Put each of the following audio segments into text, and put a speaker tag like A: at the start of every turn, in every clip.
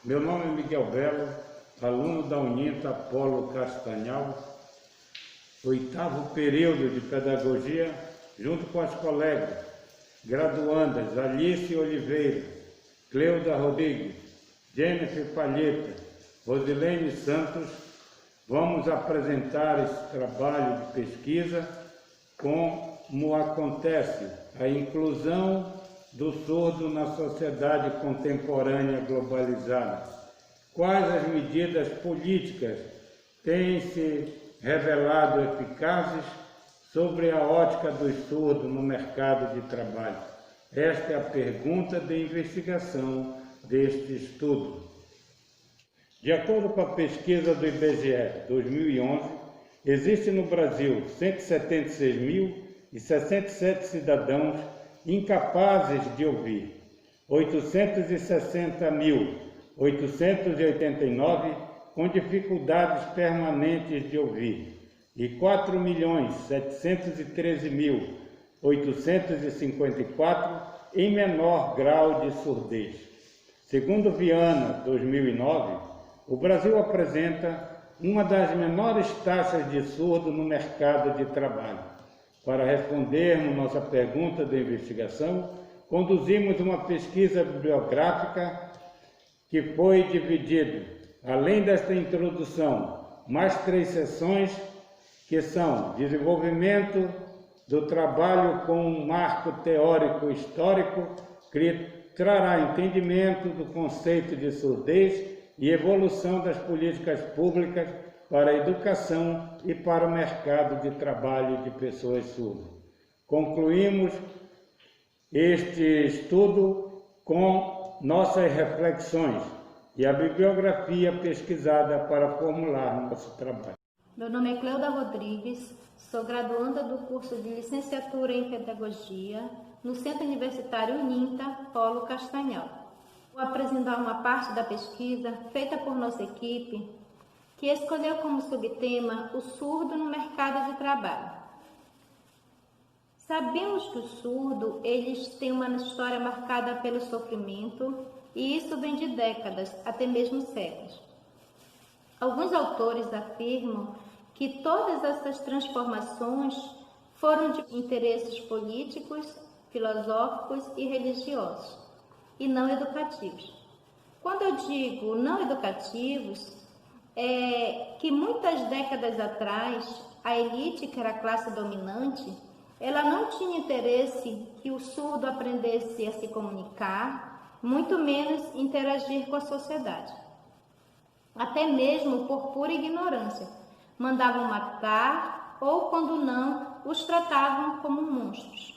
A: Meu nome é Miguel Belo, aluno da Uninta Polo Castanhal, oitavo período de Pedagogia, junto com as colegas graduandas Alice Oliveira, Cleuda Rodrigues, Jennifer Palheta, Rosilene Santos, vamos apresentar esse trabalho de pesquisa como acontece a inclusão do surdo na sociedade contemporânea globalizada. Quais as medidas políticas têm se revelado eficazes sobre a ótica dos surdos no mercado de trabalho? Esta é a pergunta de investigação deste estudo. De acordo com a pesquisa do IBGE 2011, existe no Brasil 176.067 cidadãos incapazes de ouvir, 860.889 com dificuldades permanentes de ouvir e 4.713.854 em menor grau de surdez. Segundo Viana, 2009, o Brasil apresenta uma das menores taxas de surdo no mercado de trabalho. Para respondermos nossa pergunta de investigação, conduzimos uma pesquisa bibliográfica que foi dividida, além desta introdução, mais 3 sessões, que são desenvolvimento do trabalho com um marco teórico histórico, que trará entendimento do conceito de surdez e evolução das políticas públicas para a educação e para o mercado de trabalho de pessoas surdas. Concluímos este estudo com nossas reflexões e a bibliografia pesquisada para formular nosso trabalho.
B: Meu nome é Cleuda Rodrigues, sou graduanda do curso de Licenciatura em Pedagogia no Centro Universitário Uninta Polo Castanhal. Vou apresentar uma parte da pesquisa feita por nossa equipe, que escolheu como subtema o surdo no mercado de trabalho. Sabemos que o surdo, eles têm uma história marcada pelo sofrimento, e isso vem de décadas, até mesmo séculos. Alguns autores afirmam que todas essas transformações foram de interesses políticos, filosóficos e religiosos, e não educativos. Quando eu digo não educativos, é que muitas décadas atrás, a elite, que era a classe dominante, ela não tinha interesse que o surdo aprendesse a se comunicar, muito menos interagir com a sociedade. Até mesmo por pura ignorância. Mandavam matar ou, quando não, os tratavam como monstros.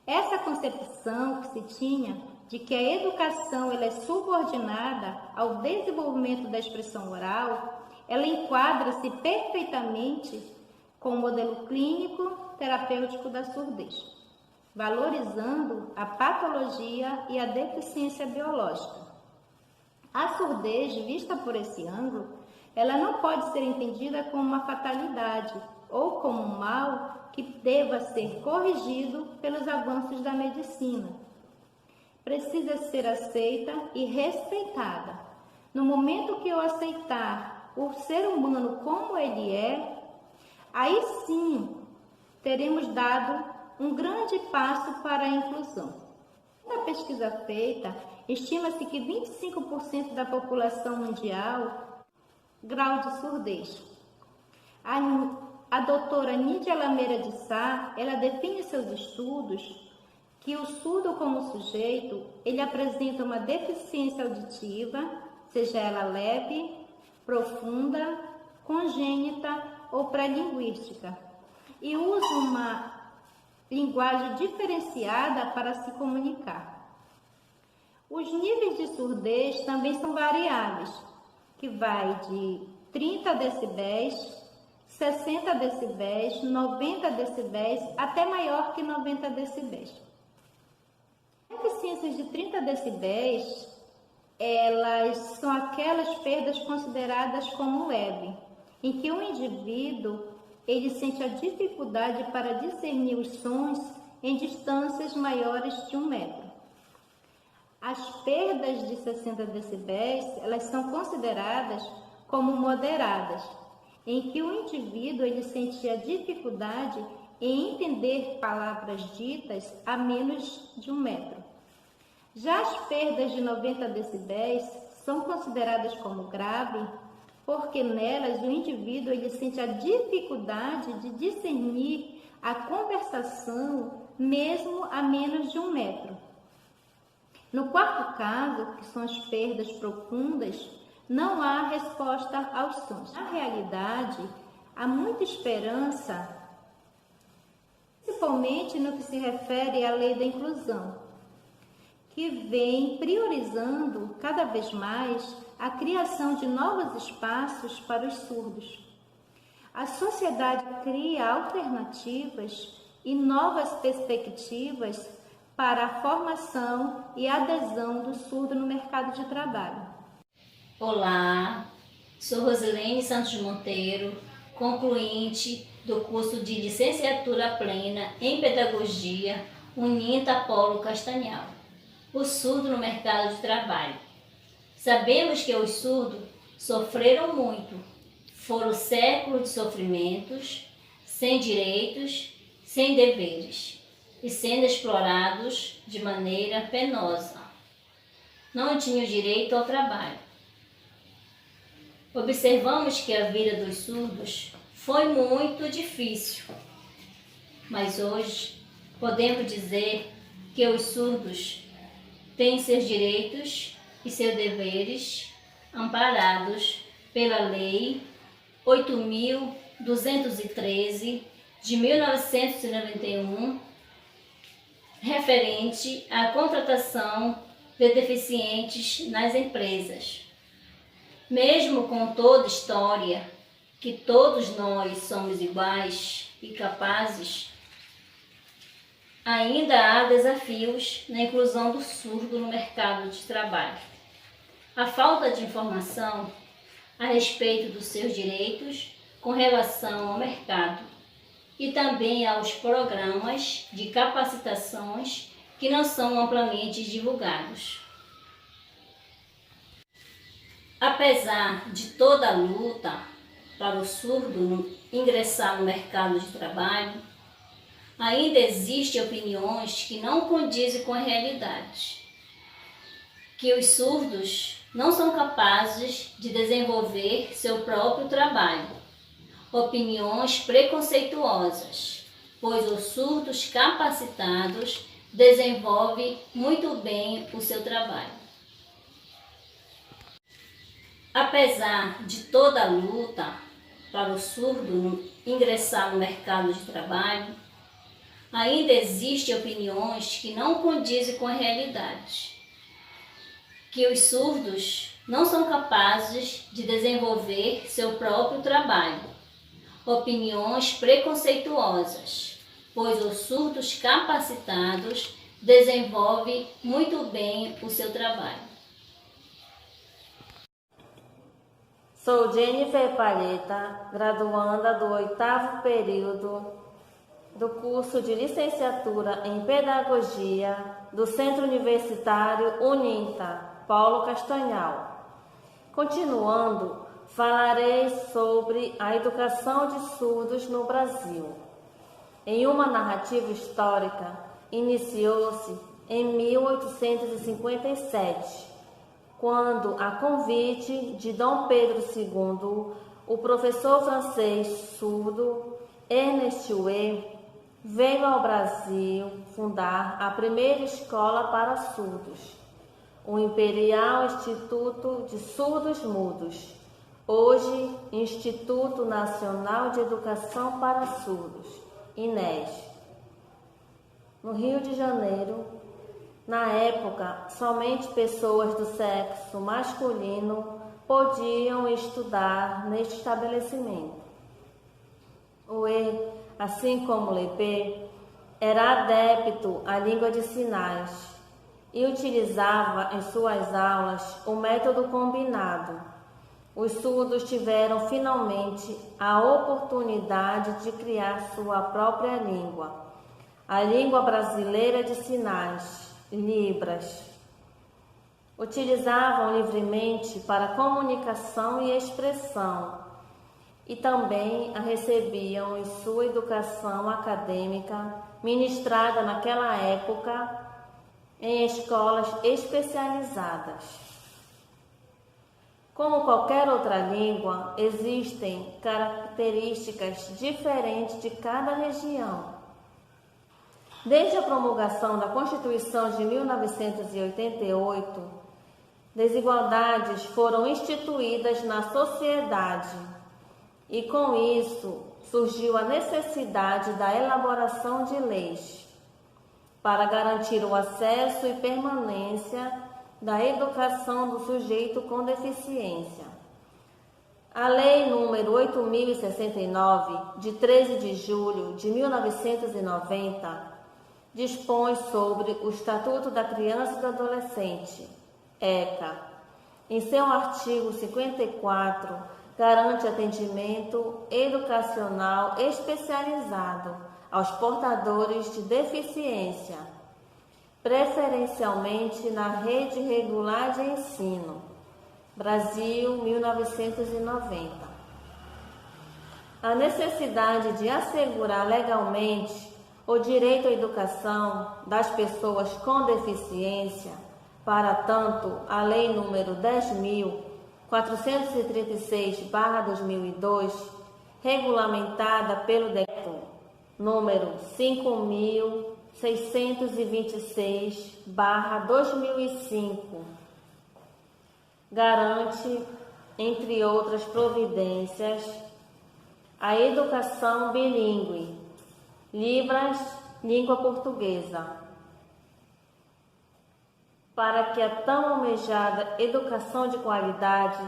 B: Essa concepção que se tinha de que a educação ela é subordinada ao desenvolvimento da expressão oral, ela enquadra-se perfeitamente com o modelo clínico terapêutico da surdez, valorizando a patologia e a deficiência biológica. A surdez, vista por esse ângulo, ela não pode ser entendida como uma fatalidade ou como um mal que deva ser corrigido pelos avanços da medicina. Precisa ser aceita e respeitada. No momento que eu aceitar o ser humano como ele é, aí sim teremos dado um grande passo para a inclusão. Na pesquisa feita, estima-se que 25% da população mundial grau de surdez. A doutora Nídia Lameira de Sá, ela define em seus estudos que o surdo como sujeito, ele apresenta uma deficiência auditiva, seja ela leve, profunda, congênita ou pré-linguística, e usa uma linguagem diferenciada para se comunicar. Os níveis de surdez também são variáveis, que vai de 30 decibéis, 60 decibéis, 90 decibéis, até maior que 90 decibéis. Deficiências de 30 decibéis, elas são aquelas perdas consideradas como leve, em que o indivíduo ele sente a dificuldade para discernir os sons em distâncias maiores de 1 metro. As perdas de 60 decibéis, elas são consideradas como moderadas, em que o indivíduo ele sente a dificuldade em entender palavras ditas a menos de 1 metro. Já as perdas de 90 decibéis são consideradas como grave, porque nelas o indivíduo ele sente a dificuldade de discernir a conversação mesmo a menos de 1 metro. No quarto caso, que são as perdas profundas, não há resposta aos sons. Na realidade, há muita esperança, principalmente no que se refere à lei da inclusão, que vem priorizando cada vez mais a criação de novos espaços para os surdos. A sociedade cria alternativas e novas perspectivas para a formação e adesão do surdo no mercado de trabalho.
C: Olá, sou Rosilene Santos Monteiro, concluinte do curso de Licenciatura Plena em Pedagogia Uninta Polo Castanhal, o surdo no mercado de trabalho. Sabemos que os surdos sofreram muito, foram séculos de sofrimentos, sem direitos, sem deveres e sendo explorados de maneira penosa. Não tinham direito ao trabalho. Observamos que a vida dos surdos foi muito difícil, mas hoje podemos dizer que os surdos têm seus direitos e seus deveres amparados pela Lei 8.213 de 1991, referente à contratação de deficientes nas empresas. Mesmo com toda história, que todos nós somos iguais e capazes, ainda há desafios na inclusão do surdo no mercado de trabalho. A falta de informação a respeito dos seus direitos com relação ao mercado e também aos programas de capacitações que não são amplamente divulgados. Apesar de toda a luta para o surdo ingressar no mercado de trabalho, ainda existem opiniões que não condizem com a realidade, que os surdos não são capazes de desenvolver seu próprio trabalho. Opiniões preconceituosas, pois os surdos capacitados desenvolvem muito bem o seu trabalho. Apesar de toda a luta para o surdo ingressar no mercado de trabalho, ainda existem opiniões que não condizem com a realidade, que os surdos não são capazes de desenvolver seu próprio trabalho. Opiniões preconceituosas, pois os surdos capacitados desenvolvem muito bem o seu trabalho.
D: Sou Jennifer Palheta, graduanda do 8º período do curso de Licenciatura em Pedagogia do Centro Universitário Uninta, Polo Castanhal. Continuando, falarei sobre a educação de surdos no Brasil. Em uma narrativa histórica, iniciou-se em 1857, quando, a convite de Dom Pedro II, o professor francês surdo Ernest Ué veio ao Brasil fundar a primeira escola para surdos, o Imperial Instituto de Surdos Mudos, hoje Instituto Nacional de Educação para Surdos, INES. No Rio de Janeiro, na época, somente pessoas do sexo masculino podiam estudar neste estabelecimento. Ué, assim como Lepé, era adepto à língua de sinais e utilizava em suas aulas o método combinado. Os surdos tiveram finalmente a oportunidade de criar sua própria língua, a língua brasileira de sinais, Libras. utilizavam livremente para comunicação e expressão e também a recebiam em sua educação acadêmica ministrada naquela época em escolas especializadas. Como qualquer outra língua, existem características diferentes de cada região. Desde a promulgação da Constituição de 1988, desigualdades foram instituídas na sociedade e, com isso, surgiu a necessidade da elaboração de leis para garantir o acesso e permanência da educação do sujeito com deficiência. A Lei número 8.069, de 13 de julho de 1990, dispõe sobre o Estatuto da Criança e do Adolescente, ECA. Em seu artigo 54, garante atendimento educacional especializado aos portadores de deficiência, preferencialmente na rede regular de ensino, Brasil, 1990. A necessidade de assegurar legalmente o direito à educação das pessoas com deficiência, para tanto, a Lei número 10.436/2002, regulamentada pelo Decreto número 5.626/2005, garante, entre outras providências, a educação bilíngue, Libras, língua portuguesa, para que a tão almejada educação de qualidade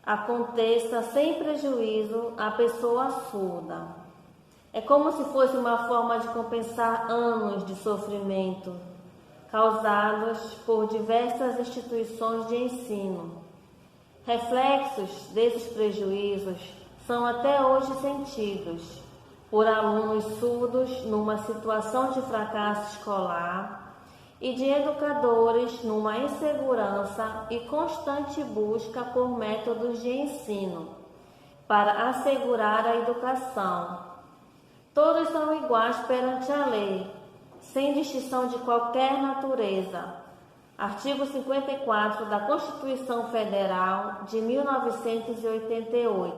D: aconteça sem prejuízo à pessoa surda. É como se fosse uma forma de compensar anos de sofrimento causados por diversas instituições de ensino. Reflexos desses prejuízos são até hoje sentidos por alunos surdos numa situação de fracasso escolar e de educadores numa insegurança e constante busca por métodos de ensino para assegurar a educação. Todos são iguais perante a lei, sem distinção de qualquer natureza. Artigo 54 da Constituição Federal de 1988.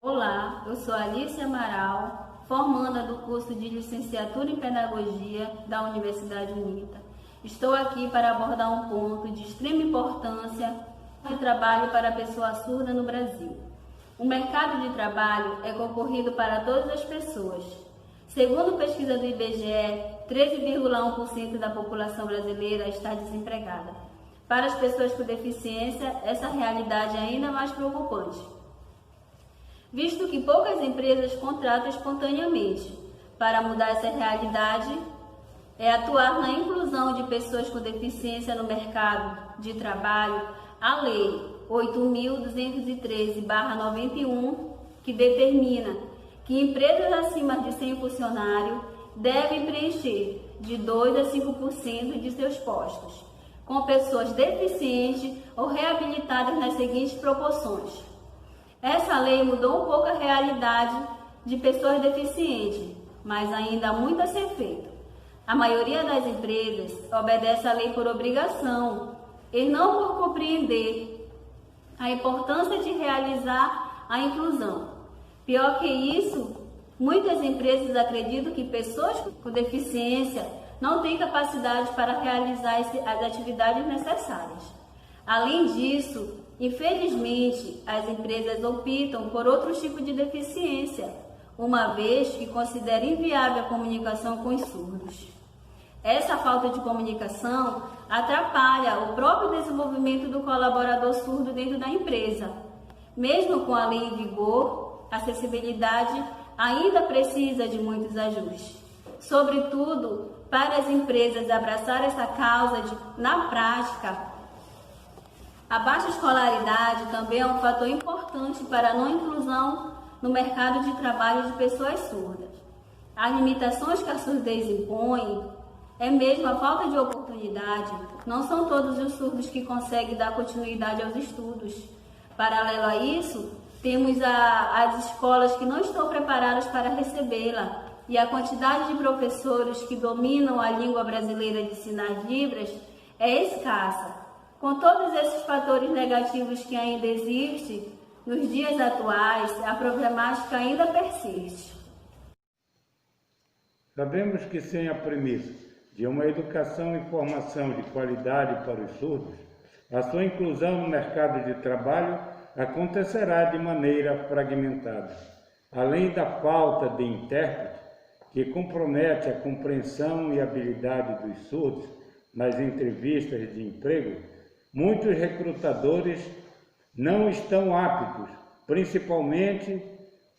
E: Olá, eu sou Alice Amaral, formanda do curso de Licenciatura em Pedagogia da Universidade UNITA. Estou aqui para abordar um ponto de extrema importância de trabalho para a pessoa surda no Brasil. O mercado de trabalho é concorrido para todas as pessoas. Segundo pesquisa do IBGE, 13,1% da população brasileira está desempregada. Para as pessoas com deficiência, essa realidade é ainda mais preocupante, visto que poucas empresas contratam espontaneamente. Para mudar essa realidade, é atuar na inclusão de pessoas com deficiência no mercado de trabalho, a Lei 8.213/91, que determina que empresas acima de 100 funcionários devem preencher de 2% a 5% de seus postos com pessoas deficientes ou reabilitadas nas seguintes proporções. Essa lei mudou um pouco a realidade de pessoas deficientes, mas ainda há muito a ser feito. A maioria das empresas obedece à lei por obrigação e não por compreender a importância de realizar a inclusão. Pior que isso, muitas empresas acreditam que pessoas com deficiência não têm capacidade para realizar as atividades necessárias. Além disso, infelizmente, as empresas optam por outro tipo de deficiência, uma vez que consideram inviável a comunicação com os surdos. Essa falta de comunicação atrapalha o próprio desenvolvimento do colaborador surdo dentro da empresa. Mesmo com a lei em vigor, a acessibilidade ainda precisa de muitos ajustes. Sobretudo, para as empresas abraçar essa causa na prática, a baixa escolaridade também é um fator importante para a não inclusão no mercado de trabalho de pessoas surdas. As limitações que a surdez impõe é mesmo a falta de oportunidade. Não são todos os surdos que conseguem dar continuidade aos estudos. Paralelo a isso, temos as escolas que não estão preparadas para recebê-la, e a quantidade de professores que dominam a língua brasileira de sinais de Libras é escassa. Com todos esses fatores negativos que ainda existem, nos dias atuais, a problemática ainda persiste.
A: Sabemos que sem a premissa de uma educação e formação de qualidade para os surdos, a sua inclusão no mercado de trabalho acontecerá de maneira fragmentada. Além da falta de intérprete, que compromete a compreensão e habilidade dos surdos nas entrevistas de emprego, muitos recrutadores não estão aptos, principalmente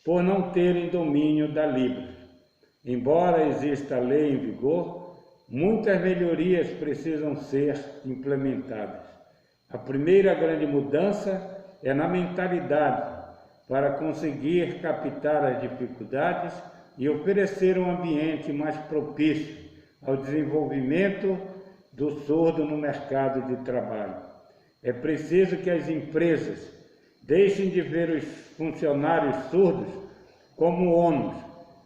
A: por não terem domínio da Libras. Embora exista lei em vigor, muitas melhorias precisam ser implementadas. A primeira grande mudança é na mentalidade, para conseguir captar as dificuldades e oferecer um ambiente mais propício ao desenvolvimento do surdo no mercado de trabalho. É preciso que as empresas deixem de ver os funcionários surdos como ônus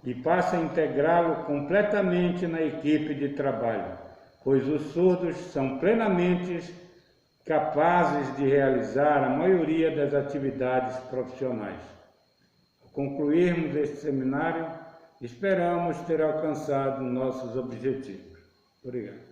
A: e passem a integrá-lo completamente na equipe de trabalho, pois os surdos são plenamente capazes de realizar a maioria das atividades profissionais. Ao concluirmos este seminário, esperamos ter alcançado nossos objetivos. Obrigado.